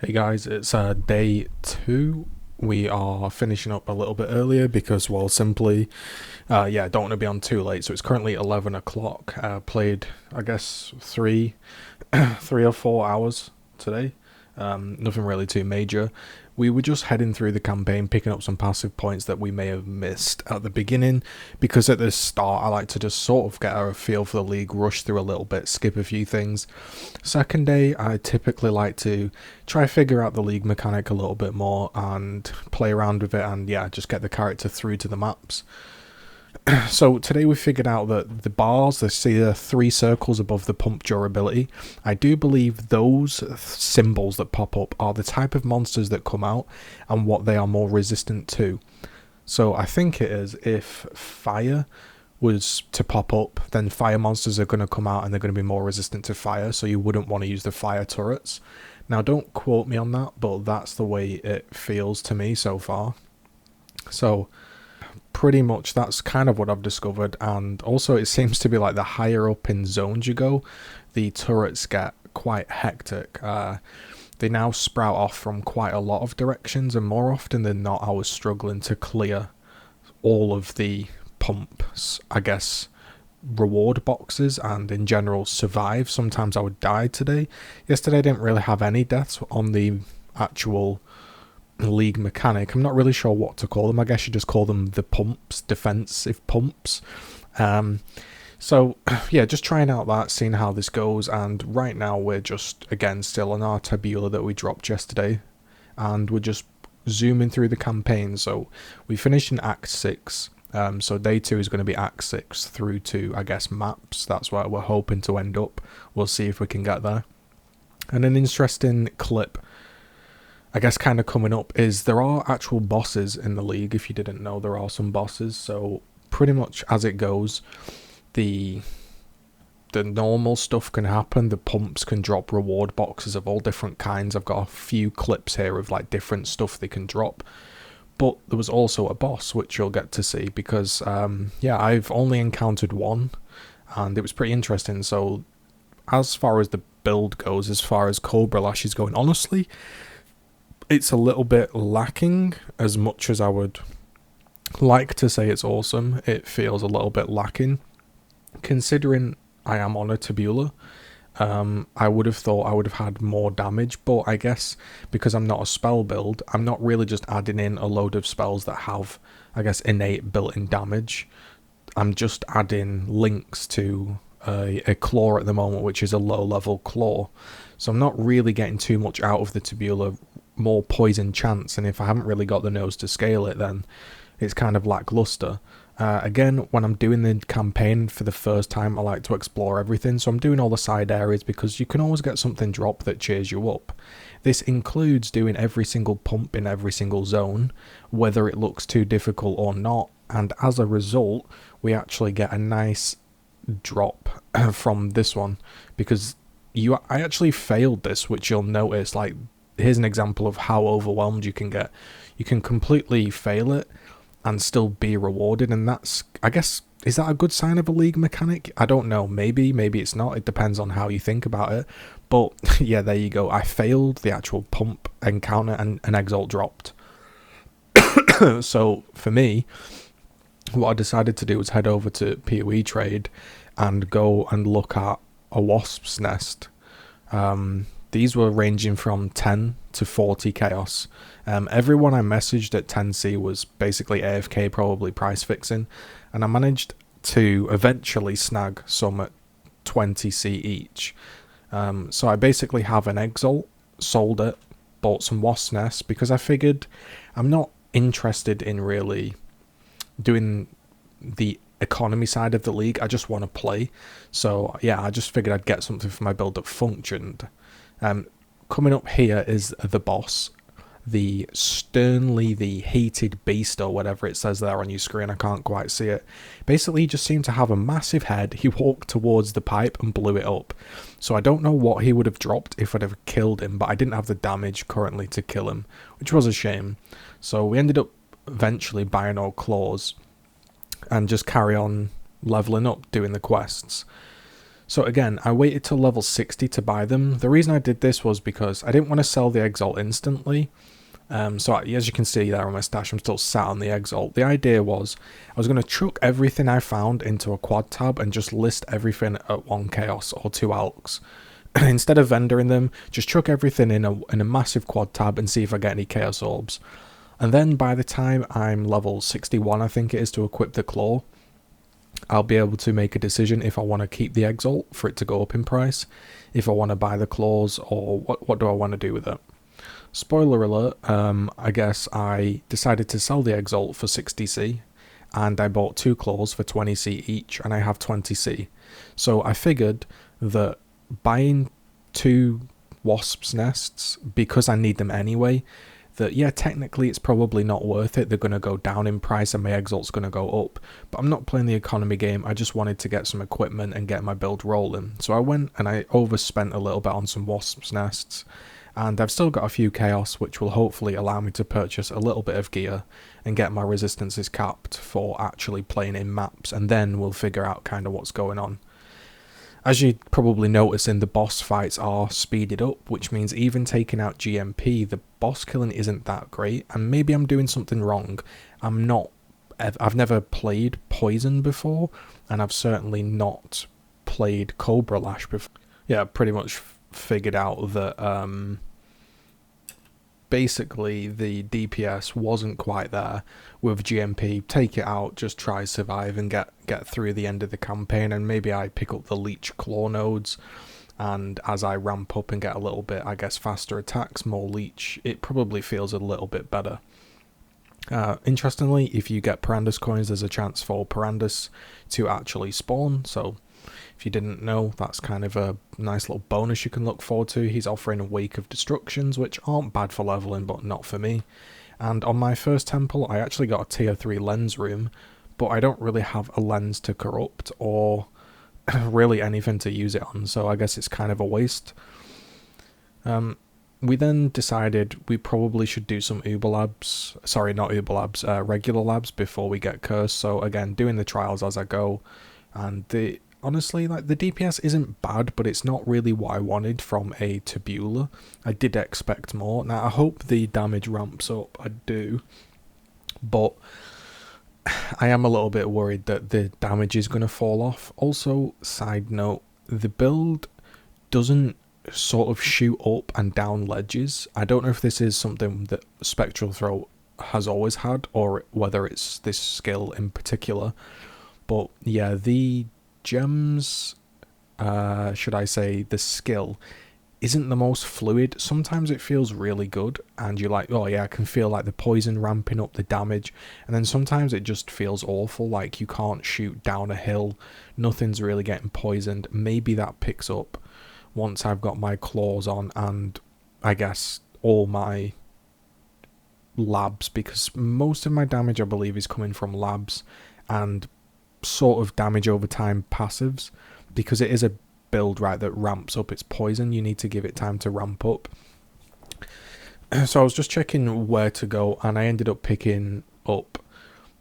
Hey guys, it's day 2. We are finishing up a little bit earlier because, well, simply, don't want to be on too late. So it's currently 11 o'clock. Played, I guess, 3 or 4 hours today. Nothing really too major. We were just heading through the campaign, picking up some passive points that we may have missed at the beginning, because at the start I like to just sort of get a feel for the league, rush through a little bit, skip a few things. Second day, I typically like to try figure out the league mechanic a little bit more and play around with it, and yeah, just get the character through to the maps. So today we figured out that the bars, they see the 3 circles above the pump durability. I do believe those symbols that pop up are the type of monsters that come out and what they are more resistant to. So I think it is, if fire was to pop up, then fire monsters are going to come out and they're going to be more resistant to fire, so you wouldn't want to use the fire turrets. Now don't quote me on that, but that's the way it feels to me so far. So pretty much that's kind of what I've discovered, and also it seems to be like the higher up in zones you go, the turrets get quite hectic. They now sprout off from quite a lot of directions, and more often than not I was struggling to clear all of the pumps, I guess, reward boxes, and in general survive. Sometimes I would die today. Yesterday I didn't really have any deaths on the actual league mechanic. I'm not really sure what to call them. I guess you just call them the pumps, defensive pumps. So yeah, just trying out that, seeing how this goes, and right now we're just, again, still on our tabula that we dropped yesterday, and we're just zooming through the campaign. So we finished in Act 6, so day 2 is going to be Act 6 through to, I guess, maps. That's where we're hoping to end up. We'll see if we can get there. And an interesting clip, I guess, kind of coming up is there are actual bosses in the league. If you didn't know, there are some bosses. So pretty much as it goes, the normal stuff can happen. The pumps can drop reward boxes of all different kinds. I've got a few clips here of like different stuff they can drop. But there was also a boss, which you'll get to see, because I've only encountered one, and it was pretty interesting. So as far as the build goes, as far as Cobra Lash is going, honestly, it's a little bit lacking. As much as I would like to say it's awesome, it feels a little bit lacking. Considering I am on a tabula, I would have thought I would have had more damage, but I guess because I'm not a spell build, I'm not really just adding in a load of spells that have, I guess, innate built-in damage. I'm just adding links to a claw at the moment, which is a low-level claw. So I'm not really getting too much out of the tabula, more poison chance, and if I haven't really got the nose to scale it, then it's kind of lackluster. Again, when I'm doing the campaign for the first time, I like to explore everything, so I'm doing all the side areas because you can always get something drop that cheers you up. This includes doing every single pump in every single zone, whether it looks too difficult or not, and as a result, we actually get a nice drop from this one, because I actually failed this, which you'll notice. Like, here's an example of how overwhelmed you can get. You can completely fail it and still be rewarded, and that's, I guess, is that a good sign of a league mechanic? I don't know, maybe it's not, it depends on how you think about it, but yeah, there you go. I failed the actual pump encounter and an Exile dropped. So for me, what I decided to do was head over to PoE Trade and go and look at a wasp's nest. These were ranging from 10 to 40 chaos. Everyone I messaged at 10C was basically AFK, probably price fixing, and I managed to eventually snag some at 20C each. So I basically have an Exalt, sold it, bought some wasp nests, because I figured I'm not interested in really doing the economy side of the league. I just want to play. So yeah, I just figured I'd get something for my build that functioned. Coming up here is the boss, the sternly the heated beast, or whatever it says there on your screen. I can't quite see it. Basically, he just seemed to have a massive head. He walked towards the pipe and blew it up. So I don't know what he would have dropped if I'd have killed him, but I didn't have the damage currently to kill him, which was a shame. So we ended up eventually buying our claws and just carry on leveling up, doing the quests. So again, I waited till level 60 to buy them. The reason I did this was because I didn't want to sell the Exile instantly. As you can see there on my stash, I'm still sat on the Exile. The idea was I was going to chuck everything I found into a quad tab and just list everything at 1 Chaos or 2 Alks. Instead of vendoring them, just chuck everything in a massive quad tab and see if I get any Chaos Orbs. And then by the time I'm level 61, I think it is, to equip the Claw, I'll be able to make a decision if I want to keep the Exalt for it to go up in price, if I want to buy the Claws, or what do I want to do with it. Spoiler alert, I guess I decided to sell the Exalt for 60C, and I bought 2 Claws for 20C each, and I have 20C. So I figured that buying 2 Wasp's Nests, because I need them anyway, that yeah, technically it's probably not worth it. They're going to go down in price and my Exalt's going to go up. But I'm not playing the economy game. I just wanted to get some equipment and get my build rolling. So I went and I overspent a little bit on some Wasp's Nests. And I've still got a few Chaos, which will hopefully allow me to purchase a little bit of gear and get my resistances capped for actually playing in maps. And then we'll figure out kind of what's going on. As you probably noticing, the boss fights are speeded up, which means even taking out GMP, the boss killing isn't that great, and maybe I'm doing something wrong. I've never played Poison before, and I've certainly not played Cobra Lash before. Yeah, pretty much figured out that basically the DPS wasn't quite there with GMP. Take it out, just try survive and get through the end of the campaign, and maybe I pick up the leech claw nodes, and as I ramp up and get a little bit, I guess, faster attacks, more leech, it probably feels a little bit better. Interestingly, if you get Parandus coins, there's a chance for Parandus to actually spawn, so if you didn't know, that's kind of a nice little bonus you can look forward to. He's offering a Wake of Destructions, which aren't bad for leveling, but not for me. And on my first temple, I actually got a tier 3 lens room, but I don't really have a lens to corrupt or really anything to use it on, so I guess it's kind of a waste. We then decided we probably should do some Uber labs, sorry, not Uber labs, regular labs before we get cursed. So again, doing the trials as I go, and honestly, like, the DPS isn't bad, but it's not really what I wanted from a Tabula. I did expect more. Now, I hope the damage ramps up, I do, but I am a little bit worried that the damage is going to fall off. Also, side note, the build doesn't sort of shoot up and down ledges. I don't know if this is something that Spectral Throat has always had, or whether it's this skill in particular, but yeah, the gems, should I say, the skill isn't the most fluid. Sometimes it feels really good and you're like, oh yeah, I can feel like the poison ramping up the damage, and then sometimes it just feels awful, like you can't shoot down a hill, nothing's really getting poisoned. Maybe that picks up once I've got my claws on and I guess all my labs, because most of my damage I believe is coming from labs and sort of damage over time passives, because it is a build, right, that ramps up its poison. You need to give it time to ramp up. So I was just checking where to go, and I ended up picking up,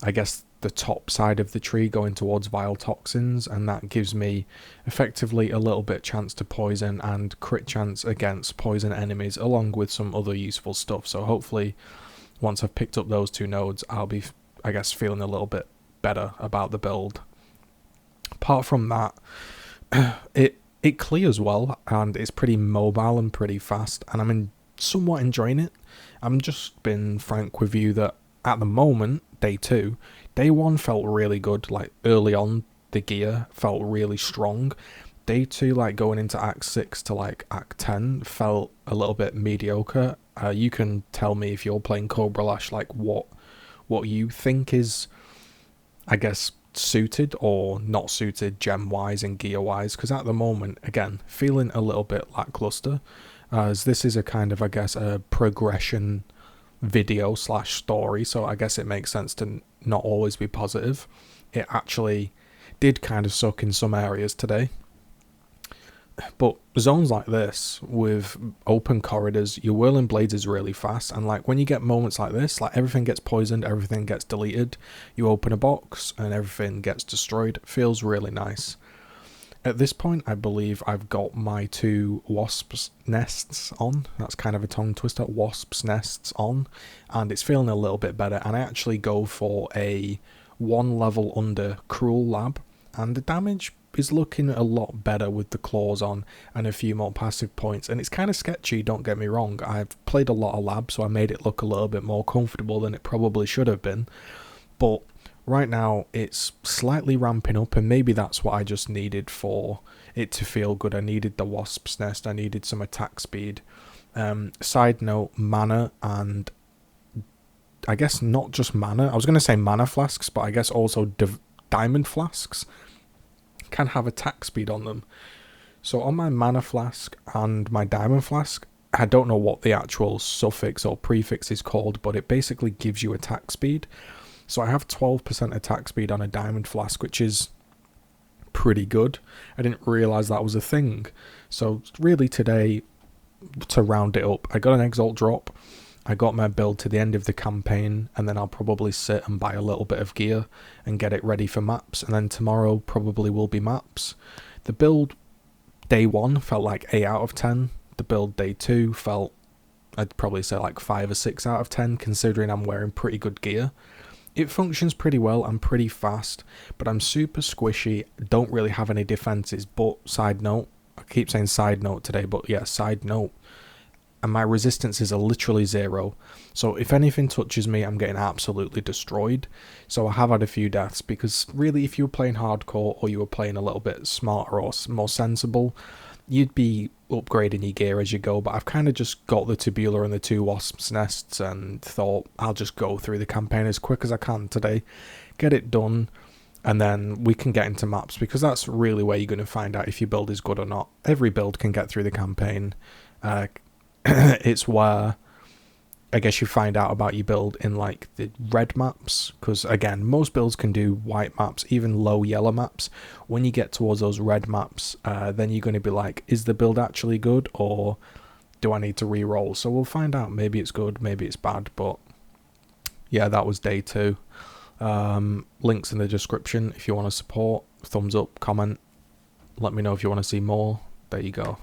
I guess, the top side of the tree, going towards Vile Toxins, and that gives me effectively a little bit chance to poison and crit chance against poison enemies, along with some other useful stuff. So hopefully once I've picked up those 2 nodes, I'll be, I guess, feeling a little bit better about the build. Apart from that, it clears well, and it's pretty mobile and pretty fast, and I'm somewhat enjoying it. I'm just being frank with you that at the moment, day 2, day 1 felt really good. Like early on, the gear felt really strong. Day 2, like going into Act 6 to like Act 10, felt a little bit mediocre. You can tell me if you're playing Cobra Lash, like what you think is, I guess, suited or not suited gem wise and gear wise, because at the moment, again, feeling a little bit lackluster, as this is a kind of, I guess, a progression video / story, so I guess it makes sense to not always be positive. It actually did kind of suck in some areas today, but zones like this with open corridors, your whirling blades is really fast, and like when you get moments like this, like everything gets poisoned, everything gets deleted, you open a box and everything gets destroyed. It feels really nice. At this point, I believe I've got my 2 wasps nests on. That's kind of a tongue twister. Wasps nests on, and it's feeling a little bit better. And I actually go for a 1 level under cruel lab, and the damage is looking a lot better with the claws on and a few more passive points. And it's kind of sketchy, don't get me wrong. I've played a lot of lab, so I made it look a little bit more comfortable than it probably should have been. But right now it's slightly ramping up, and maybe that's what I just needed for it to feel good. I needed the wasp's nest, I needed some attack speed. Side note, mana, and I guess not just mana, I was going to say mana flasks, but I guess also diamond flasks can have attack speed on them. So on my mana flask and my diamond flask, I don't know what the actual suffix or prefix is called, but it basically gives you attack speed. So I have 12% attack speed on a diamond flask, which is pretty good. I didn't realise that was a thing. So really today, to round it up, I got an Exile drop, I got my build to the end of the campaign, and then I'll probably sit and buy a little bit of gear and get it ready for maps, and then tomorrow probably will be maps. The build day 1 felt like 8 out of 10. The build day 2 felt, I'd probably say like 5 or 6 out of 10, considering I'm wearing pretty good gear. It functions pretty well, I'm pretty fast, but I'm super squishy, don't really have any defenses. But side note, I keep saying side note today, but yeah, side note, and my resistances are literally 0, so if anything touches me, I'm getting absolutely destroyed. So I have had a few deaths, because really if you were playing hardcore or you were playing a little bit smarter or more sensible, you'd be upgrading your gear as you go. But I've kind of just got the tubular and the 2 wasps nests and thought I'll just go through the campaign as quick as I can today, get it done, and then we can get into maps, because that's really where you're going to find out if your build is good or not. Every build can get through the campaign. It's where I guess you find out about your build in like the red maps, because again, most builds can do white maps, even low yellow maps. When you get towards those red maps, then you're going to be like, is the build actually good, or do I need to re-roll? So we'll find out. Maybe it's good, maybe it's bad. But yeah, that was day 2. Links in the description if you want to support. Thumbs up, comment, let me know if you want to see more. There you go.